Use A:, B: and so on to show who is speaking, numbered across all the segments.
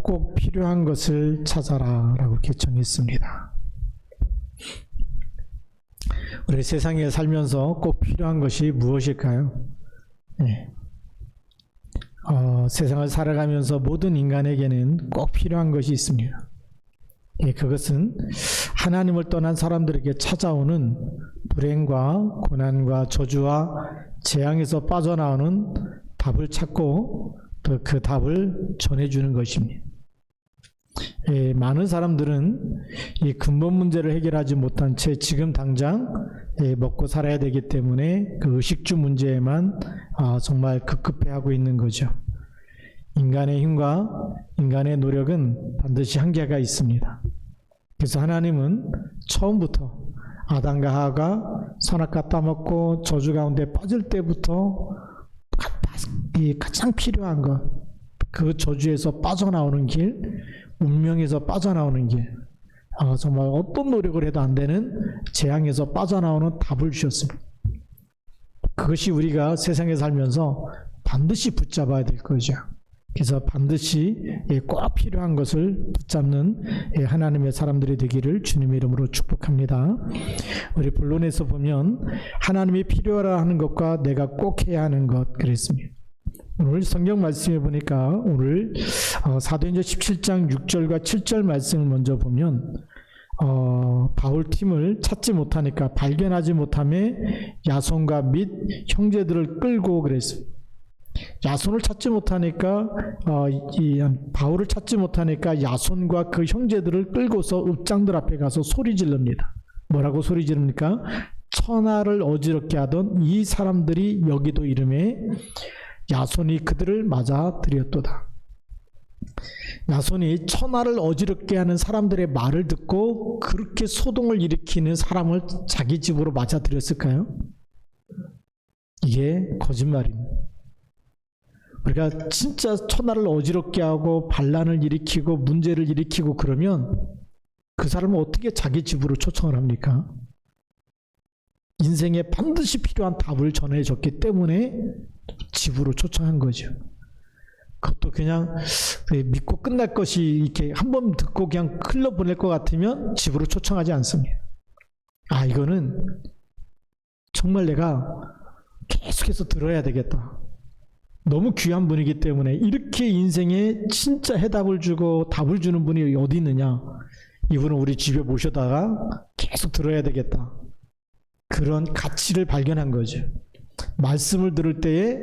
A: 꼭 필요한 것을 찾아라 라고 이렇게 정했습니다. 우리 세상에 살면서 꼭 필요한 것이 무엇일까요? 네. 세상을 살아가면서 모든 인간에게는 꼭 필요한 것이 있습니다. 예, 그것은 하나님을 떠난 사람들에게 찾아오는 불행과 고난과 저주와 재앙에서 빠져나오는 답을 찾고 또 그 답을 전해주는 것입니다. 예, 많은 사람들은 이 근본 문제를 해결하지 못한 채 지금 당장 먹고 살아야 되기 때문에 그 의식주 문제에만 정말 급급해하고 있는 거죠. 인간의 힘과 인간의 노력은 반드시 한계가 있습니다. 그래서 하나님은 처음부터 아담과 하와가 선악과 따먹고 저주 가운데 빠질 때부터 가장 필요한 것, 그 저주에서 빠져나오는 길, 운명에서 빠져나오는 길, 정말 어떤 노력을 해도 안 되는 재앙에서 빠져나오는 답을 주셨습니다. 그것이 우리가 세상에 살면서 반드시 붙잡아야 될 거죠. 그래서 반드시 꼭 필요한 것을 붙잡는 하나님의 사람들이 되기를 주님의 이름으로 축복합니다. 우리 본론에서 보면 하나님이 필요하라 하는 것과 내가 꼭 해야 하는 것 그랬습니다. 오늘 성경 말씀에 보니까 오늘 사도행전 17장 6절과 7절 말씀을 먼저 보면 바울 팀을 찾지 못하니까 발견하지 못함에 야손과 및 형제들을 끌고 그랬습니다. 야손을 찾지 못하니까 바울을 찾지 못하니까 야손과 그 형제들을 끌고서 읍장들 앞에 가서 소리 지릅니다. 뭐라고 소리 지릅니까? 천하를 어지럽게 하던 이 사람들이 여기도 이름에 야손이 그들을 맞아 들였도다. 야손이 천하를 어지럽게 하는 사람들의 말을 듣고 그렇게 소동을 일으키는 사람을 자기 집으로 맞아 들였을까요? 이게 거짓말입니다. 우리가 진짜 천하를 어지럽게 하고 반란을 일으키고 문제를 일으키고 그러면 그 사람은 어떻게 자기 집으로 초청을 합니까? 인생에 반드시 필요한 답을 전해줬기 때문에 집으로 초청한 거죠. 그것도 그냥 믿고 끝날 것이 이렇게 한 번 듣고 그냥 흘러보낼 것 같으면 집으로 초청하지 않습니다. 이거는 정말 내가 계속해서 들어야 되겠다. 너무 귀한 분이기 때문에 이렇게 인생에 진짜 해답을 주고 답을 주는 분이 어디 있느냐. 이분은 우리 집에 모셔다가 계속 들어야 되겠다. 그런 가치를 발견한 거죠. 말씀을 들을 때에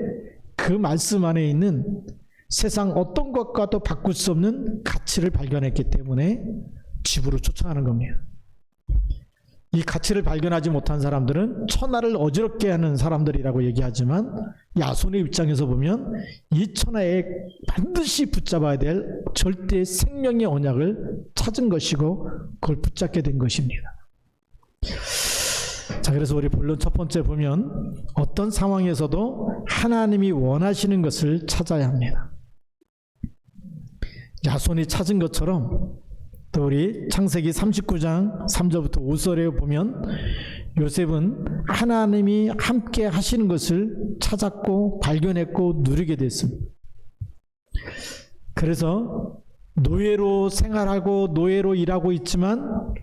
A: 그 말씀 안에 있는 세상 어떤 것과도 바꿀 수 없는 가치를 발견했기 때문에 집으로 초청하는 겁니다. 이 가치를 발견하지 못한 사람들은 천하를 어지럽게 하는 사람들이라고 얘기하지만 야손의 입장에서 보면 이 천하에 반드시 붙잡아야 될 절대 생명의 언약을 찾은 것이고 그걸 붙잡게 된 것입니다. 자, 그래서 우리 본론 첫 번째 보면 어떤 상황에서도 하나님이 원하시는 것을 찾아야 합니다. 야손이 찾은 것처럼 또 우리 창세기 39장 3절부터 5절에 보면 요셉은 하나님이 함께 하시는 것을 찾았고 발견했고 누리게 됐습니다. 그래서 노예로 생활하고 노예로 일하고 있지만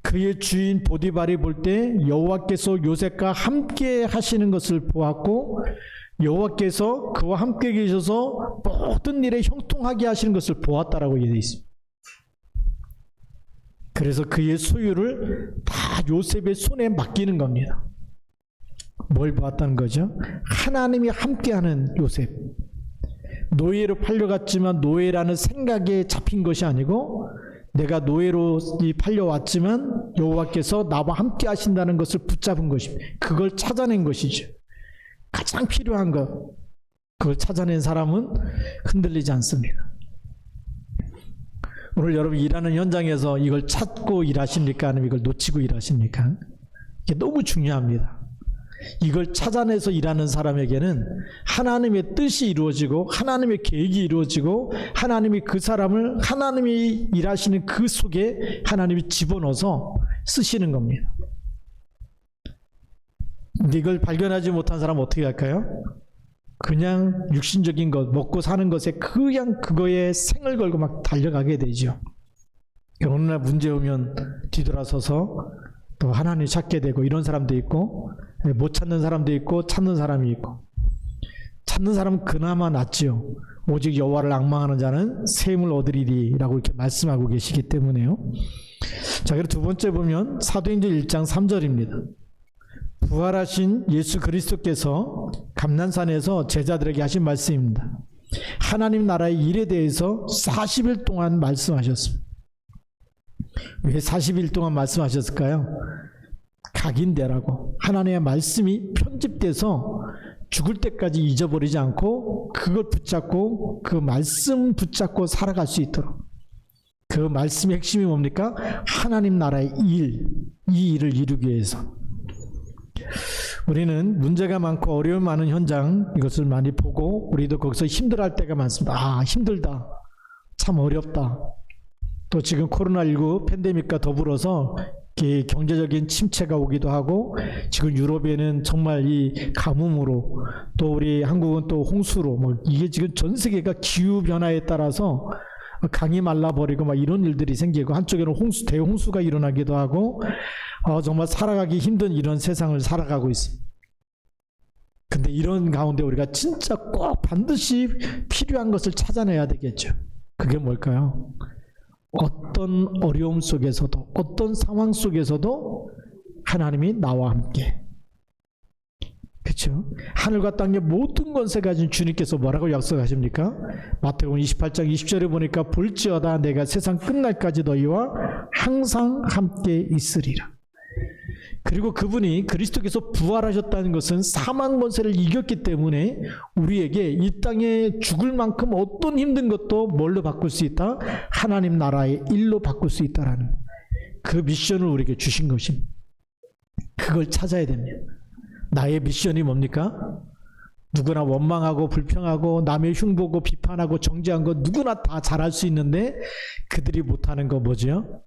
A: 그의 주인 보디발이 볼 때 여호와께서 요셉과 함께 하시는 것을 보았고 여호와께서 그와 함께 계셔서 모든 일에 형통하게 하시는 것을 보았다라고 얘기되어 있습니다. 그래서 그의 소유를 다 요셉의 손에 맡기는 겁니다. 뭘 보았다는 거죠? 하나님이 함께하는 요셉. 노예로 팔려갔지만 노예라는 생각에 잡힌 것이 아니고 내가 노예로 팔려왔지만 여호와께서 나와 함께 하신다는 것을 붙잡은 것입니다. 그걸 찾아낸 것이죠. 가장 필요한 것, 그걸 찾아낸 사람은 흔들리지 않습니다. 오늘 여러분 일하는 현장에서 이걸 찾고 일하십니까? 아니면 이걸 놓치고 일하십니까? 이게 너무 중요합니다. 이걸 찾아내서 일하는 사람에게는 하나님의 뜻이 이루어지고 하나님의 계획이 이루어지고 하나님이 그 사람을 하나님이 일하시는 그 속에 하나님이 집어넣어서 쓰시는 겁니다. 근데 이걸 발견하지 못한 사람은 어떻게 할까요? 그냥 육신적인 것, 먹고 사는 것에 그냥 그거에 생을 걸고 막 달려가게 되죠. 어느 날 문제 오면 뒤돌아서서 또 하나님 찾게 되고 이런 사람도 있고, 못 찾는 사람도 있고 찾는 사람이 있고, 찾는 사람은 그나마 낫지요. 오직 여호와를 앙망하는 자는 샘을 얻으리라고 이렇게 말씀하고 계시기 때문에요. 자, 그리고 두 번째 보면 사도행전 1장 3절입니다. 부활하신 예수 그리스도께서 감난산에서 제자들에게 하신 말씀입니다. 하나님 나라의 일에 대해서 40일 동안 말씀하셨습니다. 왜 40일 동안 말씀하셨을까요? 각인되라고. 하나님의 말씀이 편집돼서 죽을 때까지 잊어버리지 않고 그걸 붙잡고 그 말씀 붙잡고 살아갈 수 있도록. 그 말씀의 핵심이 뭡니까? 하나님 나라의 일, 이 일을 이루기 위해서. 우리는 문제가 많고 어려움 많은 현장, 이것을 많이 보고 우리도 거기서 힘들어할 때가 많습니다. 아, 힘들다. 참 어렵다. 또 지금 코로나19 팬데믹과 더불어서 경제적인 침체가 오기도 하고, 지금 유럽에는 정말 이 가뭄으로, 또 우리 한국은 또 홍수로, 뭐 이게 지금 전 세계가 기후 변화에 따라서 강이 말라버리고 막 이런 일들이 생기고, 한쪽에는 대홍수가 일어나기도 하고, 정말 살아가기 힘든 이런 세상을 살아가고 있습니다. 근데 이런 가운데 우리가 진짜 꼭 반드시 필요한 것을 찾아내야 되겠죠. 그게 뭘까요? 어떤 어려움 속에서도, 어떤 상황 속에서도 하나님이 나와 함께. 그렇죠? 하늘과 땅의 모든 권세 가진 주님께서 뭐라고 약속하십니까? 마태복음 28장 20절에 보니까 볼지어다 내가 세상 끝날까지 너희와 항상 함께 있으리라. 그리고 그분이 그리스도께서 부활하셨다는 것은 사망 권세를 이겼기 때문에 우리에게 이 땅에 죽을 만큼 어떤 힘든 것도 뭘로 바꿀 수 있다? 하나님 나라의 일로 바꿀 수 있다라는 그 미션을 우리에게 주신 것입니다. 그걸 찾아야 됩니다. 나의 미션이 뭡니까? 누구나 원망하고 불평하고 남의 흉보고 비판하고 정죄한 거 누구나 다 잘할 수 있는데 그들이 못하는 거 뭐죠?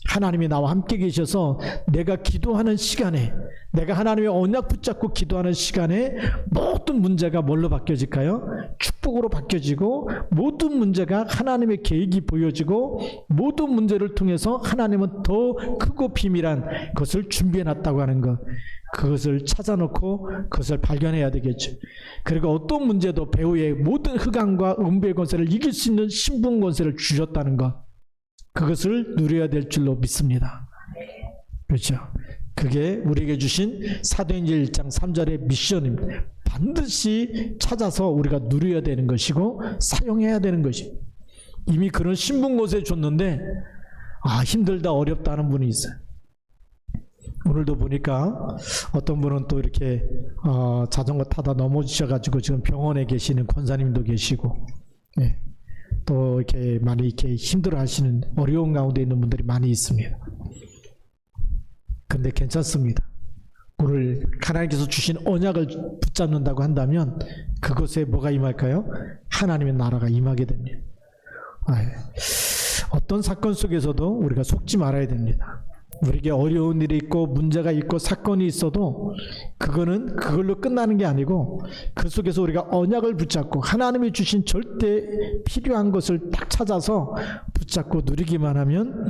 A: 하나님이 나와 함께 계셔서 내가 기도하는 시간에, 내가 하나님의 언약 붙잡고 기도하는 시간에 모든 문제가 뭘로 바뀌어질까요? 축복으로 바뀌어지고, 모든 문제가 하나님의 계획이 보여지고, 모든 문제를 통해서 하나님은 더 크고 비밀한 것을 준비해놨다고 하는 것, 그것을 찾아놓고 그것을 발견해야 되겠죠. 그리고 어떤 문제도 배후에 모든 흑암과 음부의 권세를 이길 수 있는 신분 권세를 주셨다는 것, 그것을 누려야 될 줄로 믿습니다. 그렇죠? 그게 우리에게 주신 사도행전 1장 3절의 미션입니다. 반드시 찾아서 우리가 누려야 되는 것이고 사용해야 되는 것입니다. 이미 그런 신분 권세 줬는데 힘들다 어렵다 하는 분이 있어요. 오늘도 보니까 어떤 분은 또 이렇게 자전거 타다 넘어지셔가지고 지금 병원에 계시는 권사님도 계시고, 네. 또 이렇게 많이 이렇게 힘들어 하시는 어려운 가운데 있는 분들이 많이 있습니다. 근데 괜찮습니다. 오늘 하나님께서 주신 언약을 붙잡는다고 한다면 그것에 뭐가 임할까요? 하나님의 나라가 임하게 됩니다. 어떤 사건 속에서도 우리가 속지 말아야 됩니다. 우리에게 어려운 일이 있고 문제가 있고 사건이 있어도 그거는 그걸로 끝나는 게 아니고, 그 속에서 우리가 언약을 붙잡고 하나님이 주신 절대 필요한 것을 딱 찾아서 붙잡고 누리기만 하면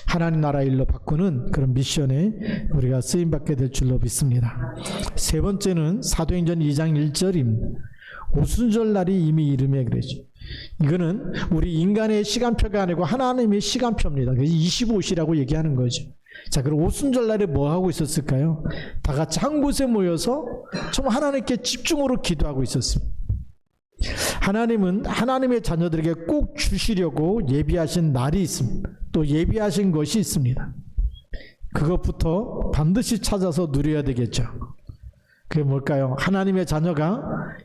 A: 하나님 나라 일로 바꾸는 그런 미션에 우리가 쓰임받게 될 줄로 믿습니다. 세 번째는 사도행전 2장 1절입니다. 오순절 날이 이미 이르매 그러죠. 이거는 우리 인간의 시간표가 아니고 하나님의 시간표입니다. 그래서 25시라고 얘기하는 거죠. 자, 그럼 오순절 날에 뭐 하고 있었을까요? 다 같이 한 곳에 모여서 정말 하나님께 집중으로 기도하고 있었습니다. 하나님은 하나님의 자녀들에게 꼭 주시려고 예비하신 날이 있습니다. 또 예비하신 것이 있습니다. 그것부터 반드시 찾아서 누려야 되겠죠. 그게 뭘까요? 하나님의 자녀가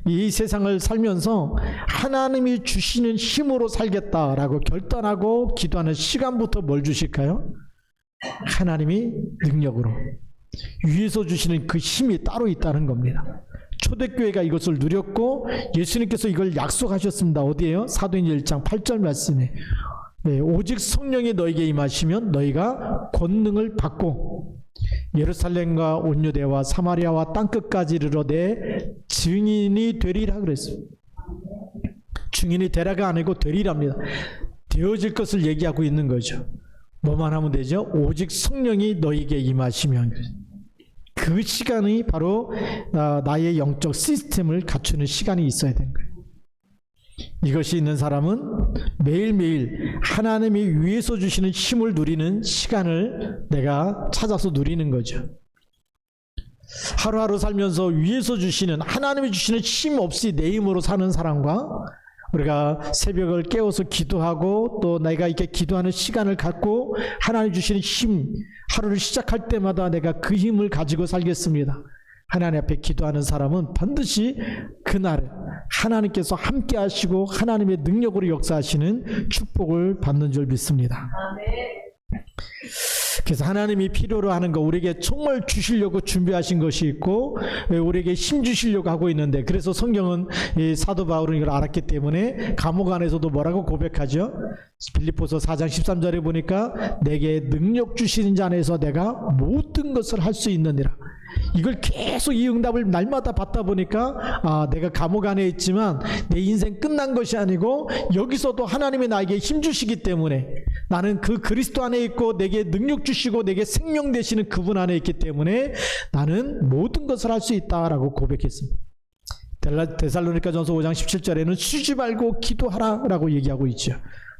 A: 이 세상을 살면서 하나님이 주시는 힘으로 살겠다라고 결단하고 기도하는 시간부터 뭘 주실까요? 하나님이 능력으로 위에서 주시는 그 힘이 따로 있다는 겁니다. 초대교회가 이것을 누렸고 예수님께서 이걸 약속하셨습니다. 어디에요? 사도행전 1장 8절 말씀에 오직 성령이 너에게 임하시면 너희가 권능을 받고 예루살렘과 온 유대와 사마리아와 땅끝까지 이르러 내 증인이 되리라 그랬어요. 증인이 되라가 아니고 되리랍니다. 되어질 것을 얘기하고 있는 거죠. 뭐만 하면 되죠? 오직 성령이 너에게 임하시면. 그 시간이 바로 나의 영적 시스템을 갖추는 시간이 있어야 되는 거예요. 이것이 있는 사람은 매일매일 하나님이 위에서 주시는 힘을 누리는 시간을 내가 찾아서 누리는 거죠. 하루하루 살면서 위에서 주시는, 하나님이 주시는 힘 없이 내 힘으로 사는 사람과 우리가 새벽을 깨워서 기도하고 또 내가 이렇게 기도하는 시간을 갖고 하나님 주시는 힘, 하루를 시작할 때마다 내가 그 힘을 가지고 살겠습니다. 하나님 앞에 기도하는 사람은 반드시 그날 하나님께서 함께 하시고 하나님의 능력으로 역사하시는 축복을 받는 줄 믿습니다. 그래서 하나님이 필요로 하는 거, 우리에게 정말 주시려고 준비하신 것이 있고 우리에게 힘 주시려고 하고 있는데, 그래서 성경은 이 사도 바울은 이걸 알았기 때문에 감옥 안에서도 뭐라고 고백하죠? 빌립보서 4장 13절에 보니까 내게 능력 주시는 자 안에서 내가 모든 것을 할 수 있느니라. 이걸 계속 이 응답을 날마다 받다 보니까 내가 감옥 안에 있지만 내 인생 끝난 것이 아니고 여기서도 하나님이 나에게 힘 주시기 때문에 나는 그 그리스도 안에 있고 내게 능력 주시고 내게 생명 되시는 그분 안에 있기 때문에 나는 모든 것을 할 수 있다라고 고백했습니다. 데살로니가전서 5장 17절에는 쉬지 말고 기도하라라고 얘기하고 있죠.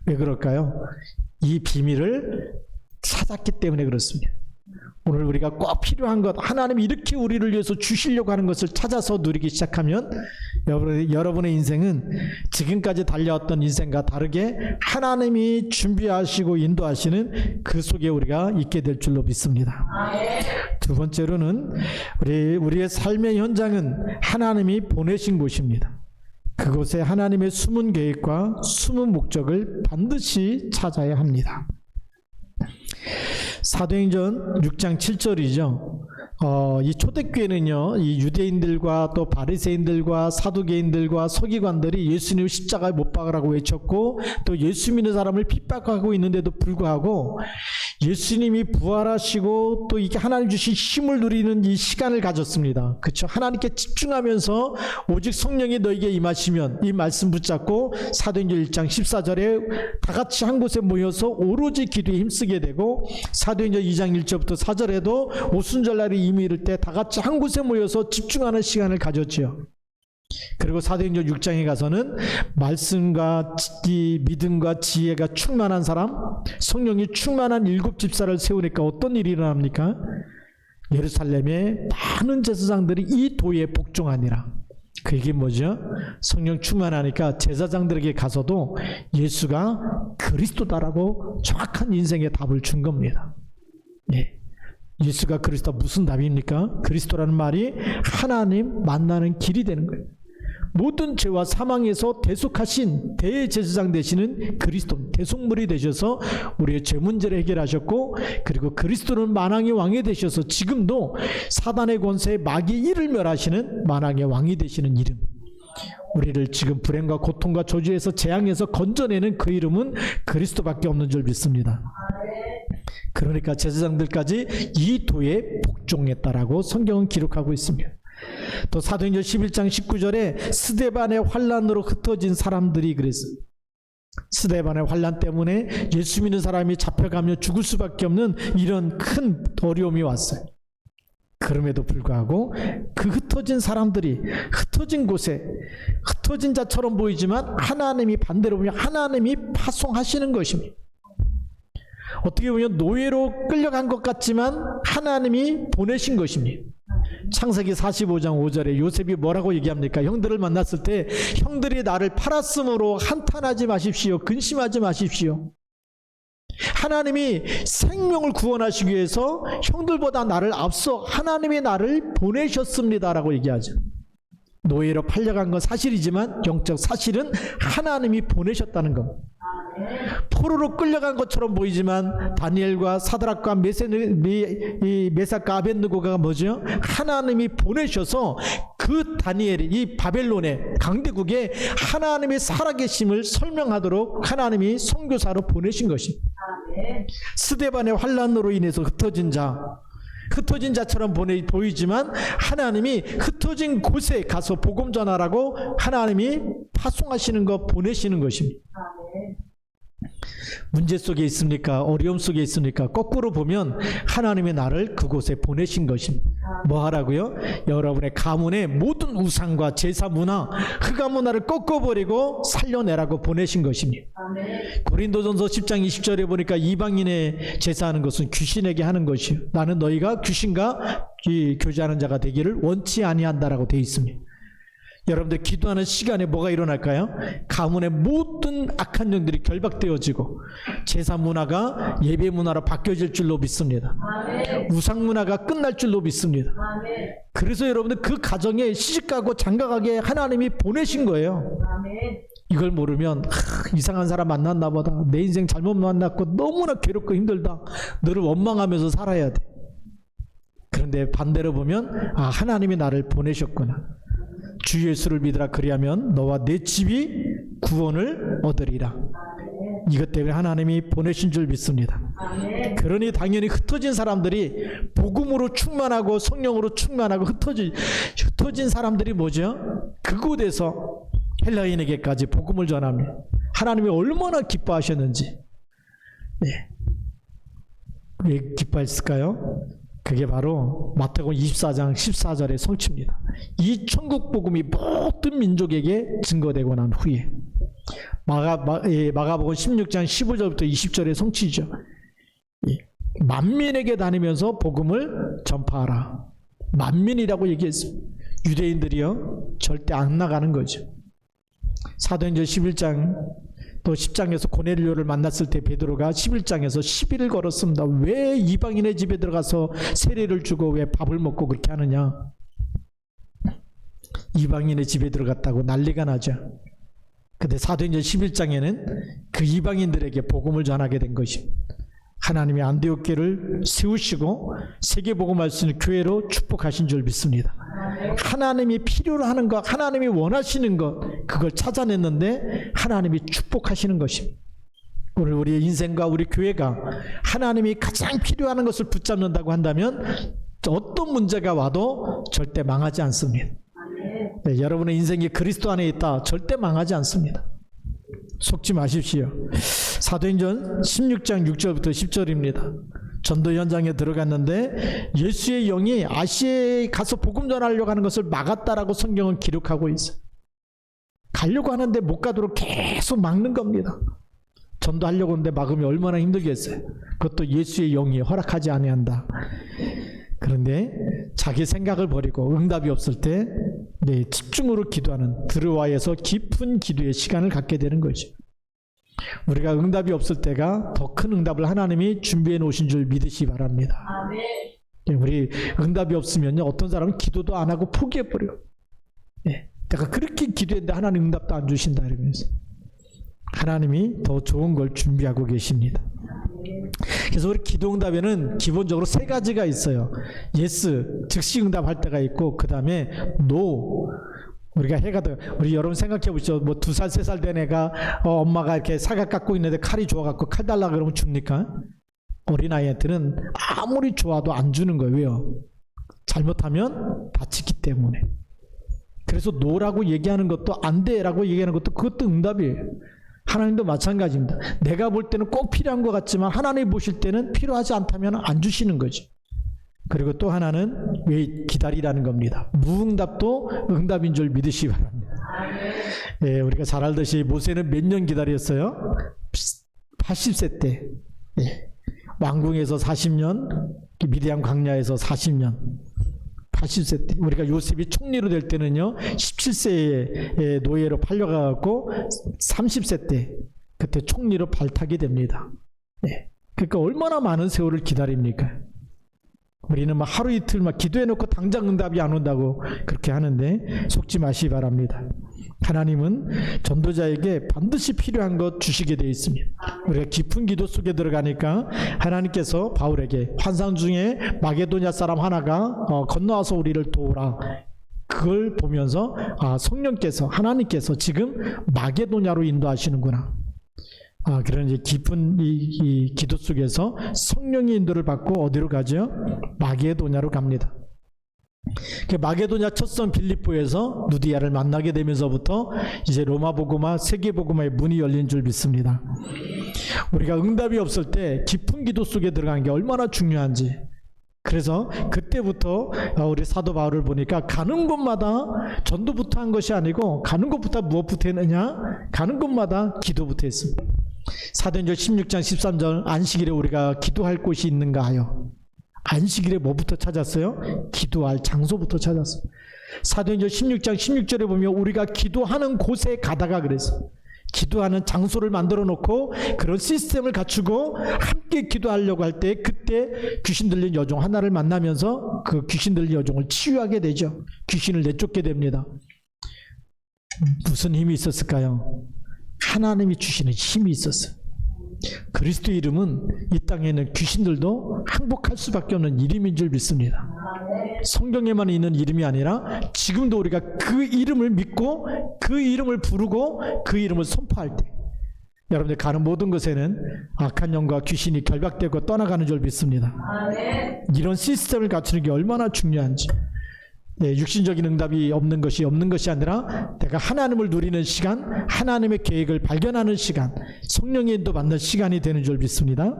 A: 왜 그럴까요? 이 비밀을 찾았기 때문에 그렇습니다. 오늘 우리가 꼭 필요한 것, 하나님이 이렇게 우리를 위해서 주시려고 하는 것을 찾아서 누리기 시작하면 여러분의 인생은 지금까지 달려왔던 인생과 다르게 하나님이 준비하시고 인도하시는 그 속에 우리가 있게 될 줄로 믿습니다. 두 번째로는 우리의 삶의 현장은 하나님이 보내신 곳입니다. 그곳에 하나님의 숨은 계획과 숨은 목적을 반드시 찾아야 합니다. 사도행전 6장 7절이죠. 이 초대교회는요, 이 유대인들과 또 바리새인들과 사두개인들과 서기관들이 예수님을 십자가에 못 박으라고 외쳤고 또 예수 믿는 사람을 핍박하고 있는데도 불구하고 예수님이 부활하시고 또 이게 하나님 주신 힘을 누리는 이 시간을 가졌습니다. 그렇죠? 하나님께 집중하면서 오직 성령이 너에게 임하시면, 이 말씀 붙잡고 사도행전 1장 14절에 다 같이 한 곳에 모여서 오로지 기도에 힘쓰게 되고, 사도행전 2장 1절부터 4절에도 오순절날이 이미 이를 때 다 같이 한 곳에 모여서 집중하는 시간을 가졌지요. 그리고 사도행전 6장에 가서는 말씀과 믿음과 지혜가 충만한 사람, 성령이 충만한 7집사를 세우니까 어떤 일이 일어납니까? 예루살렘에 많은 제사장들이 이 도에 복종하니라. 그 얘기 뭐죠? 성령 충만하니까 제사장들에게 가서도 예수가 그리스도다라고 정확한 인생의 답을 준 겁니다. 네. 예수가 그리스도, 무슨 답입니까? 그리스도라는 말이 하나님 만나는 길이 되는 거예요. 모든 죄와 사망에서 대속하신 대제사장 되시는 그리스도, 대속물이 되셔서 우리의 죄 문제를 해결하셨고, 그리고 그리스도는 만왕의 왕이 되셔서 지금도 사단의 권세에 마귀의 일을 멸하시는 만왕의 왕이 되시는 이름, 우리를 지금 불행과 고통과 저주에서 재앙에서 건져내는 그 이름은 그리스도밖에 없는 줄 믿습니다. 그러니까 제사장들까지 이 도에 복종했다라고 성경은 기록하고 있습니다. 또 사도행전 11장 19절에 스데반의 환난으로 흩어진 사람들이 그랬어요. 스데반의 환난 때문에 예수 믿는 사람이 잡혀가며 죽을 수밖에 없는 이런 큰 어려움이 왔어요. 그럼에도 불구하고 그 흩어진 사람들이 흩어진 곳에 흩어진 자처럼 보이지만 하나님이 반대로 보면 하나님이 파송하시는 것입니다. 어떻게 보면 노예로 끌려간 것 같지만 하나님이 보내신 것입니다. 창세기 45장 5절에 요셉이 뭐라고 얘기합니까? 형들을 만났을 때 형들이 나를 팔았으므로 한탄하지 마십시오. 근심하지 마십시오. 하나님이 생명을 구원하시기 위해서 형들보다 나를 앞서 하나님이 나를 보내셨습니다라고 얘기하죠. 노예로 팔려간 건 사실이지만 영적 사실은 하나님이 보내셨다는 겁니다. 포로로 끌려간 것처럼 보이지만 다니엘과 사드락과 메삭과 아벳느고가 뭐죠? 하나님이 보내셔서 그 다니엘이 이 바벨론의 강대국에 하나님의 살아계심을 설명하도록 하나님이 선교사로 보내신 것입니다. 스데반의 환난으로 인해서 흩어진 자, 흩어진 자처럼 보이지만 하나님이 흩어진 곳에 가서 복음 전하라고 하나님이 파송하시는 것, 보내시는 것입니다. 문제 속에 있습니까? 어려움 속에 있습니까? 거꾸로 보면 하나님의 나를 그곳에 보내신 것입니다. 뭐 하라고요? 여러분의 가문의 모든 우상과 제사 문화, 흑암 문화를 꺾어버리고 살려내라고 보내신 것입니다. 고린도전서 10장 20절에 보니까 이방인의 제사하는 것은 귀신에게 하는 것이요, 나는 너희가 귀신과 교제하는 자가 되기를 원치 아니한다라고 되어 있습니다. 여러분들 기도하는 시간에 뭐가 일어날까요? 가문의 모든 악한 영들이 결박되어지고 제사 문화가 예배 문화로 바뀌어질 줄로 믿습니다. 우상 문화가 끝날 줄로 믿습니다. 그래서 여러분들 그 가정에 시집가고 장가가게 하나님이 보내신 거예요. 이걸 모르면 이상한 사람 만났나 보다, 내 인생 잘못 만났고 너무나 괴롭고 힘들다, 너를 원망하면서 살아야 돼. 그런데 반대로 보면 하나님이 나를 보내셨구나, 주 예수를 믿으라, 그리하면 너와 내 집이 구원을 얻으리라. 이것 때문에 하나님이 보내신 줄 믿습니다. 그러니 당연히 흩어진 사람들이 복음으로 충만하고 성령으로 충만하고 흩어진 사람들이 뭐죠? 그곳에서 헬라인에게까지 복음을 전합니다. 하나님이 얼마나 기뻐하셨는지. 왜 기뻐했을까요? 그게 바로 마태복음 24장 14절의 성취입니다. 이 천국 복음이 모든 민족에게 증거되고 난 후에 마가복음 16장 15절부터 20절의 성취죠. 만민에게 다니면서 복음을 전파하라. 만민이라고 얘기했습니다. 유대인들이요 절대 안 나가는 거죠. 사도행전 11장 또 10장에서 고넬료를 만났을 때 베드로가 11장에서 10일을 걸었습니다. 왜 이방인의 집에 들어가서 세례를 주고 왜 밥을 먹고 그렇게 하느냐. 이방인의 집에 들어갔다고 난리가 나죠. 근데 사도행전 11장에는 그 이방인들에게 복음을 전하게 된 것입니다. 하나님이 안디옥교를 세우시고 세계복음할 수 있는 교회로 축복하신 줄 믿습니다. 하나님이 필요로 하는 것, 하나님이 원하시는 것, 그걸 찾아냈는데 하나님이 축복하시는 것입니다. 오늘 우리의 인생과 우리 교회가 하나님이 가장 필요하는 것을 붙잡는다고 한다면 어떤 문제가 와도 절대 망하지 않습니다. 네, 여러분의 인생이 그리스도 안에 있다, 절대 망하지 않습니다. 속지 마십시오. 사도행전 16장 6절부터 10절입니다. 전도 현장에 들어갔는데 예수의 영이 아시아에 가서 복음 전하려고 하는 것을 막았다라고 성경은 기록하고 있어요. 가려고 하는데 못 가도록 계속 막는 겁니다. 전도하려고 하는데 막으면 얼마나 힘들겠어요. 그것도 예수의 영이 허락하지 아니한다. 그런데 자기 생각을 버리고 응답이 없을 때 집중으로 기도하는 드르와에서 깊은 기도의 시간을 갖게 되는 거죠. 우리가 응답이 없을 때가 더 큰 응답을 하나님이 준비해 놓으신 줄 믿으시기 바랍니다. 우리 응답이 없으면요, 어떤 사람은 기도도 안 하고 포기해버려요. 내가 그렇게 기도했는데 하나님 응답도 안 주신다 이러면서. 하나님이 더 좋은 걸 준비하고 계십니다. 그래서 우리 기도응답에는 기본적으로 세 가지가 있어요. 예스, 즉시 응답할 때가 있고, 그 다음에 노. 우리가 해가 돼. 우리 여러분 생각해 보시죠. 뭐 2살, 3살 된 애가 엄마가 이렇게 사각 갖고 있는데 칼이 좋아갖고 칼 달라 그러면 줍니까? 어린아이한테는 아무리 좋아도 안 주는 거예요. 왜요? 잘못하면 다치기 때문에. 그래서 노라고 얘기하는 것도 안 돼라고 얘기하는 것도 그것도 응답이에요. 하나님도 마찬가지입니다. 내가 볼 때는 꼭 필요한 것 같지만 하나님이 보실 때는 필요하지 않다면 안 주시는 거죠. 그리고 또 하나는 왜 기다리라는 겁니다. 무응답도 응답인 줄 믿으시기 바랍니다. 우리가 잘 알듯이 모세는 몇 년 기다렸어요? 80세 때. 왕궁에서 40년, 미디안 광야에서 40년. 80세 때. 우리가 요셉이 총리로 될 때는요, 17세에 노예로 팔려가고 30세 때 그때 총리로 발탁이 됩니다. 그러니까 얼마나 많은 세월을 기다립니까? 우리는 막 하루 이틀 막 기도해놓고 당장 응답이 안 온다고 그렇게 하는데 속지 마시기 바랍니다. 하나님은 전도자에게 반드시 필요한 것 주시게 되어 있습니다. 우리가 깊은 기도 속에 들어가니까 하나님께서 바울에게 환상 중에 마게도냐 사람 하나가 건너와서 우리를 도우라. 그걸 보면서 성령께서, 하나님께서 지금 마게도냐로 인도하시는구나. 그런 이제 깊은 이 기도 속에서 성령의 인도를 받고 어디로 가죠? 마게도냐로 갑니다. 그 마게도냐 첫성 빌립보에서 누디아를 만나게 되면서부터 이제 로마복음화, 세계복음화의 문이 열린 줄 믿습니다. 우리가 응답이 없을 때 깊은 기도 속에 들어가는 게 얼마나 중요한지. 그래서 그때부터 우리 사도 바울을 보니까 가는 곳마다 전도부터 한 것이 아니고 가는 곳부터 무엇부터 했느냐? 가는 곳마다 기도부터 했습니다. 사도행전 16장 13절 안식일에 우리가 기도할 곳이 있는가 하여 안식일에 뭐부터 찾았어요? 기도할 장소부터 찾았어요. 사도행전 16장 16절에 보면 우리가 기도하는 곳에 가다가 그랬어요. 기도하는 장소를 만들어 놓고 그런 시스템을 갖추고 함께 기도하려고 할 때 그때 귀신 들린 여종 하나를 만나면서 그 귀신 들린 여종을 치유하게 되죠. 귀신을 내쫓게 됩니다. 무슨 힘이 있었을까요? 하나님이 주시는 힘이 있었어요. 그리스도의 이름은 이 땅에 있는 귀신들도 항복할 수밖에 없는 이름인 줄 믿습니다. 성경에만 있는 이름이 아니라 지금도 우리가 그 이름을 믿고 그 이름을 부르고 그 이름을 선포할 때 여러분들 가는 모든 것에는 악한 영과 귀신이 결박되고 떠나가는 줄 믿습니다. 이런 시스템을 갖추는 게 얼마나 중요한지. 육신적인 응답이 없는 것이 아니라 내가 하나님을 누리는 시간, 하나님의 계획을 발견하는 시간, 성령의 인도 받는 시간이 되는 줄 믿습니다.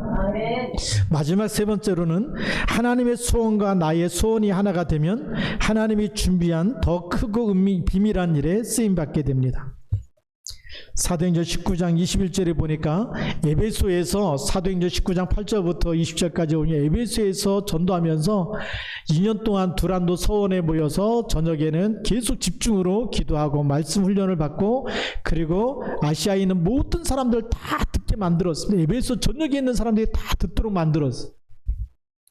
A: 마지막 세 번째로는 하나님의 소원과 나의 소원이 하나가 되면 하나님이 준비한 더 크고 비밀한 일에 쓰임받게 됩니다. 사도행전 19장 21절에 보니까 에베소에서 사도행전 19장 8절부터 20절까지 오면 에베소에서 전도하면서 2년 동안 두란노 서원에 모여서 저녁에는 계속 집중으로 기도하고 말씀 훈련을 받고 그리고 아시아에 있는 모든 사람들 다 듣게 만들었습니다. 에베소 전역에 있는 사람들이 다 듣도록 만들었어요.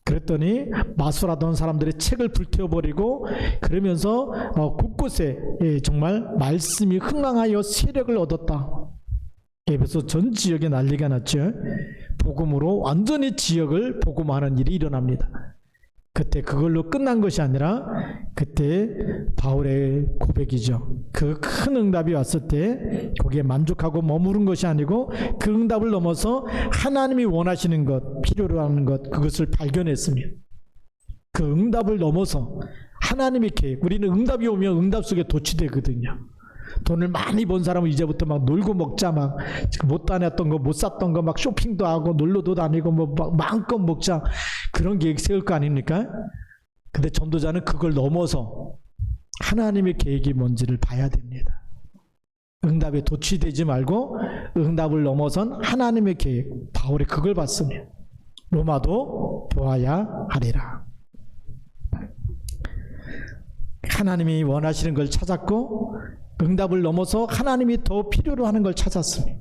A: 그랬더니 마술하던 사람들의 책을 불태워버리고 그러면서 곳곳에 정말 말씀이 흥황하여 세력을 얻었다. 에베소 전 지역에 난리가 났죠. 복음으로 완전히 지역을 복음하는 일이 일어납니다. 그때 그걸로 끝난 것이 아니라 그때 바울의 고백이죠. 그 큰 응답이 왔을 때 거기에 만족하고 머무른 것이 아니고 그 응답을 넘어서 하나님이 원하시는 것, 필요로 하는 것, 그것을 발견했습니다. 그 응답을 넘어서 하나님의 계획, 우리는 응답이 오면 응답 속에 도취되거든요. 돈을 많이 번 사람은 이제부터 막 놀고 먹자, 막 못 다녔던 거, 못 샀던 거 막 쇼핑도 하고 놀러도 다니고 뭐 마음껏 먹자, 그런 계획 세울 거 아닙니까? 근데 전도자는 그걸 넘어서 하나님의 계획이 뭔지를 봐야 됩니다. 응답에 도취되지 말고 응답을 넘어선 하나님의 계획, 바울이 그걸 봤습니다. 로마도 보아야 하리라. 하나님이 원하시는 걸 찾았고 응답을 넘어서 하나님이 더 필요로 하는 걸 찾았습니다.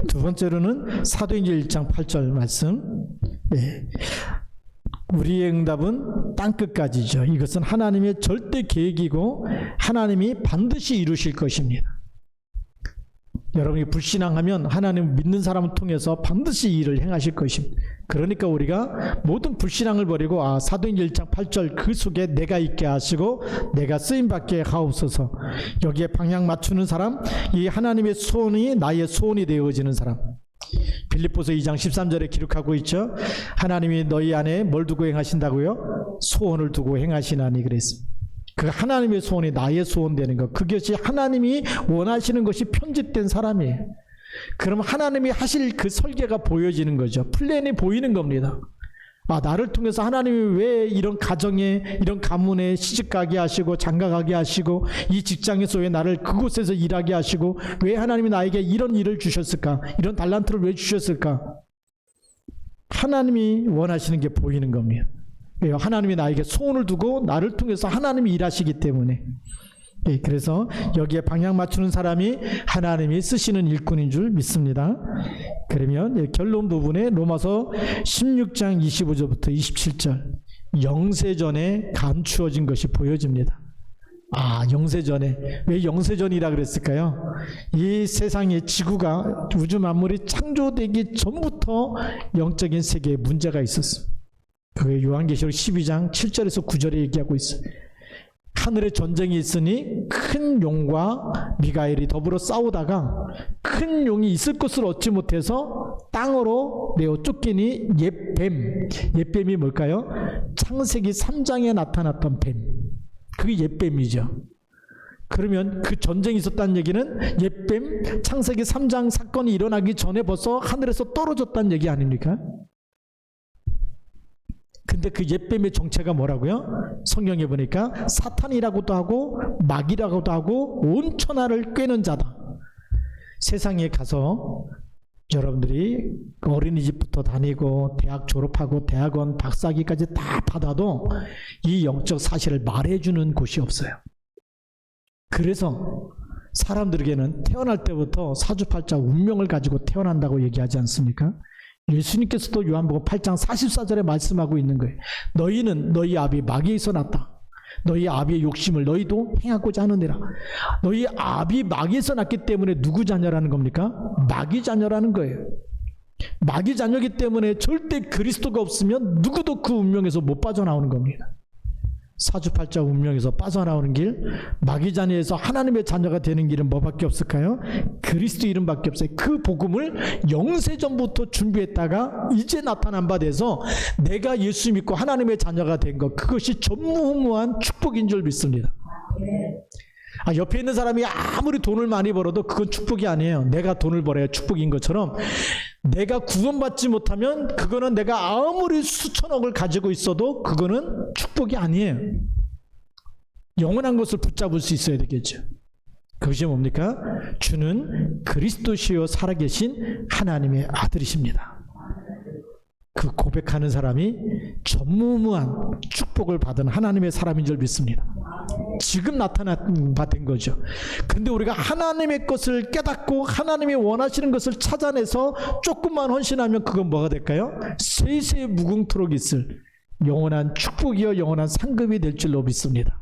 A: 두 번째로는 사도행전 1장 8절 말씀. 우리의 응답은 땅끝까지죠. 이것은 하나님의 절대 계획이고 하나님이 반드시 이루실 것입니다. 여러분이 불신앙하면 하나님 믿는 사람을 통해서 반드시 일을 행하실 것입니다. 그러니까 우리가 모든 불신앙을 버리고 사도행전 1장 8절 그 속에 내가 있게 하시고 내가 쓰임받게 하옵소서. 여기에 방향 맞추는 사람, 이 하나님의 소원이 나의 소원이 되어지는 사람. 빌립보서 2장 13절에 기록하고 있죠. 하나님이 너희 안에 뭘 두고 행하신다고요? 소원을 두고 행하시나니 그랬습니다. 그 하나님의 소원이 나의 소원 되는 것, 그것이 하나님이 원하시는 것이 편집된 사람이에요. 그럼 하나님이 하실 그 설계가 보여지는 거죠. 플랜이 보이는 겁니다. 나를 통해서 하나님이 왜 이런 가정에, 이런 가문에 시집가게 하시고 장가가게 하시고 이 직장에서 왜 나를 그곳에서 일하게 하시고 왜 하나님이 나에게 이런 일을 주셨을까? 이런 달란트를 왜 주셨을까? 하나님이 원하시는 게 보이는 겁니다. 하나님이 나에게 소원을 두고 나를 통해서 하나님이 일하시기 때문에. 그래서 여기에 방향 맞추는 사람이 하나님이 쓰시는 일꾼인 줄 믿습니다. 그러면 결론 부분에 로마서 16장 25절부터 27절 영세전에 감추어진 것이 보여집니다. 영세전에. 왜 영세전이라 그랬을까요? 이 세상의 지구가 우주 만물이 창조되기 전부터 영적인 세계에 문제가 있었습니다. 그게 요한계시록 12장 7절에서 9절에 얘기하고 있어요. 하늘에 전쟁이 있으니 큰 용과 미가엘이 더불어 싸우다가 큰 큰 용이 있을 것을 얻지 못해서 땅으로 내어 쫓기니 옛뱀이 뭘까요? 창세기 3장에 나타났던 뱀, 그게 옛뱀이죠. 그러면 그 전쟁이 있었다는 얘기는 옛뱀 창세기 3장 사건이 일어나기 전에 벌써 하늘에서 떨어졌다는 얘기 아닙니까? 근데 그 옛뱀의 정체가 뭐라고요? 성경에 보니까 사탄이라고도 하고 마귀라고도 하고 온 천하를 꿰는 자다. 세상에 가서 여러분들이 어린이집부터 다니고 대학 졸업하고 대학원 박사학위까지 다 받아도 이 영적 사실을 말해주는 곳이 없어요. 그래서 사람들에게는 태어날 때부터 사주팔자 운명을 가지고 태어난다고 얘기하지 않습니까? 예수님께서도 요한복음 8장 44절에 말씀하고 있는 거예요. 너희는 너희 아비 마귀에서 났다. 너희 아비의 욕심을 너희도 행하고자 하느니라. 너희 아비 마귀에서 났기 때문에 누구 자녀라는 겁니까? 마귀 자녀라는 거예요. 마귀 자녀이기 때문에 절대 그리스도가 없으면 누구도 그 운명에서 못 빠져나오는 겁니다. 사주팔자 운명에서 빠져나오는 길, 마귀 자녀에서 하나님의 자녀가 되는 길은 뭐밖에 없을까요? 그리스도 이름밖에 없어요. 그 복음을 영세전부터 준비했다가 이제 나타난 바 돼서 내가 예수 믿고 하나님의 자녀가 된 것, 그것이 전무후무한 축복인 줄 믿습니다. 옆에 있는 사람이 아무리 돈을 많이 벌어도 그건 축복이 아니에요. 내가 돈을 벌어야 축복인 것처럼 내가 구원받지 못하면 그거는 내가 아무리 수천억을 가지고 있어도 그거는 축복이 아니에요. 영원한 것을 붙잡을 수 있어야 되겠죠. 그것이 뭡니까? 주는 그리스도시요 살아계신 하나님의 아들이십니다. 그 고백하는 사람이 전무후무한 축복을 받은 하나님의 사람인 줄 믿습니다. 지금 나타난 바 된 거죠. 근데 우리가 하나님의 것을 깨닫고 하나님이 원하시는 것을 찾아내서 조금만 헌신하면 그건 뭐가 될까요? 세세 무궁토록 있을 영원한 축복이요 영원한 상급이 될 줄로 믿습니다.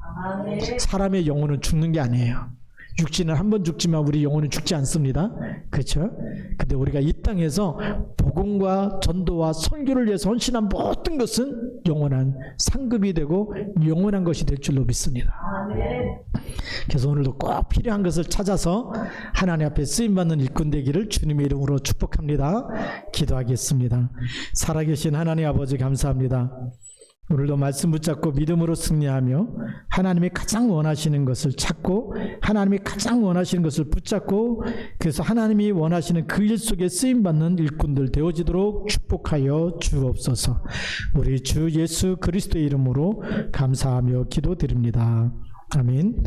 A: 사람의 영혼은 죽는 게 아니에요. 육신은 한 번 죽지만 우리 영혼은 죽지 않습니다. 그렇죠? 근데 우리가 이 땅에서 복음과 전도와 선교를 위해서 헌신한 모든 것은 영원한 상급이 되고 영원한 것이 될 줄로 믿습니다. 그래서 오늘도 꼭 필요한 것을 찾아서 하나님 앞에 쓰임받는 일꾼 되기를 주님의 이름으로 축복합니다. 기도하겠습니다. 살아계신 하나님 아버지 감사합니다. 오늘도 말씀 붙잡고 믿음으로 승리하며 하나님이 가장 원하시는 것을 찾고 하나님이 가장 원하시는 것을 붙잡고 그래서 하나님이 원하시는 그 일 속에 쓰임받는 일꾼들 되어지도록 축복하여 주옵소서. 우리 주 예수 그리스도의 이름으로 감사하며 기도드립니다. 아멘.